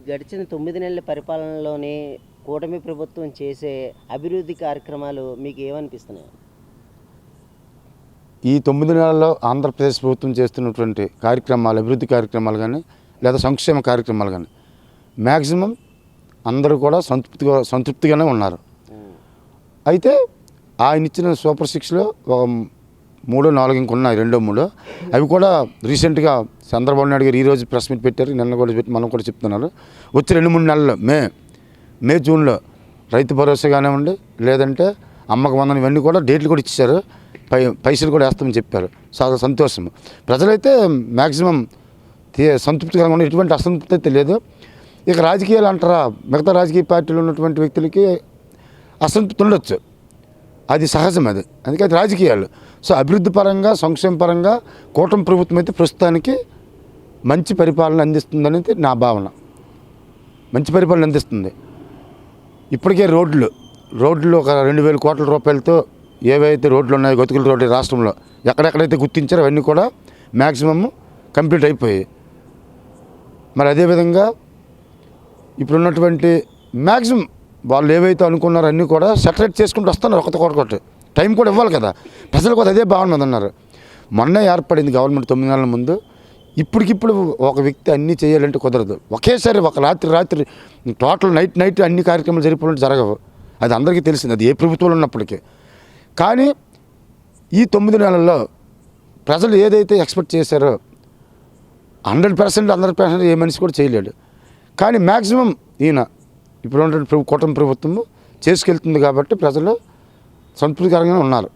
గడిచిన 9 నెలల పరిపాలనలోనే కూటమి ప్రభుత్వం చేసే అభివృద్ధి కార్యక్రమాలు మీకు ఏమనిపిస్తున్నాయి? ఈ 9 నెలల్లో ఆంధ్రప్రదేశ్ ప్రభుత్వం చేస్తున్నటువంటి కార్యక్రమాలు, అభివృద్ధి కార్యక్రమాలు కానీ లేదా సంక్షేమ కార్యక్రమాలు కానీ మ్యాక్సిమం అందరూ కూడా సంతృప్తిగానే ఉన్నారు. అయితే ఆయన ఇచ్చిన సూపర్ 6లో 3, 4 ఇంకున్నాయి, 2, 3 అవి కూడా రీసెంట్గా చంద్రబాబు నాయుడు గారు ఈరోజు ప్రెస్ మీట్ పెట్టారు, నిన్న కూడా పెట్టి మనం కూడా చెప్తున్నారు. వచ్చి 2-3 నెలల్లో మే జూన్లో రైతు భరోసా కానివ్వండి, లేదంటే అమ్మక వందనం ఇవన్నీ కూడా డేట్లు కూడా ఇచ్చారు, పైసలు కూడా వేస్తామని చెప్పారు. చాలా సంతోషం. ప్రజలైతే మ్యాక్సిమం సంతృప్తిగా ఉన్న, ఎటువంటి అసంతృప్తి అయితే లేదు. ఇక రాజకీయాలు అంటారా, మిగతా రాజకీయ పార్టీలు ఉన్నటువంటి వ్యక్తులకి అసంతృప్తి ఉండొచ్చు, అది సహజం. అందుకే అది రాజకీయాలు. సో అభివృద్ధి పరంగా, సంక్షేమ పరంగా కూటమి ప్రభుత్వం అయితే ప్రస్తుతానికి మంచి పరిపాలన అందిస్తుందనేది నా భావన. మంచి పరిపాలన అందిస్తుంది. ఇప్పటికే రోడ్లు ఒక 2,000 కోట్ల రూపాయలతో ఏవైతే రోడ్లు ఉన్నాయో, గతుకుల రోడ్లు రాష్ట్రంలో ఎక్కడెక్కడైతే గుర్తించారో అవన్నీ కూడా మ్యాక్సిమమ్ కంప్లీట్ అయిపోయాయి. మరి అదేవిధంగా ఇప్పుడున్నటువంటి మ్యాక్సిమం వాళ్ళు ఏవైతే అనుకున్నారో అన్నీ కూడా సెటరేట్ చేసుకుంటూ వస్తున్నారు. ఒకటి టైం కూడా ఇవ్వాలి కదా, ప్రజలు కూడా అదే భావన మీద ఉన్నారు. మొన్నే ఏర్పడింది గవర్నమెంట్ 9 నెలల ముందు. ఇప్పటికిప్పుడు ఒక వ్యక్తి అన్నీ చేయాలంటే కుదరదు. ఒకేసారి ఒక రాత్రి టోటల్ నైట్ అన్ని కార్యక్రమాలు జరిపోవాలంటే జరగవు. అది అందరికీ తెలిసింది, అది ఏ ప్రభుత్వంలో ఉన్నప్పటికీ. కానీ ఈ 9 నెలల్లో ప్రజలు ఏదైతే ఎక్స్పెక్ట్ చేశారో 100% ఏ మనిషి కూడా చేయలేడు. కానీ మ్యాక్సిమం ఈయన ఇప్పుడు కూటమి ప్రభుత్వం చేసుకెళ్తుంది కాబట్టి ప్రజలు సంతృప్తికరంగా ఉన్నారు.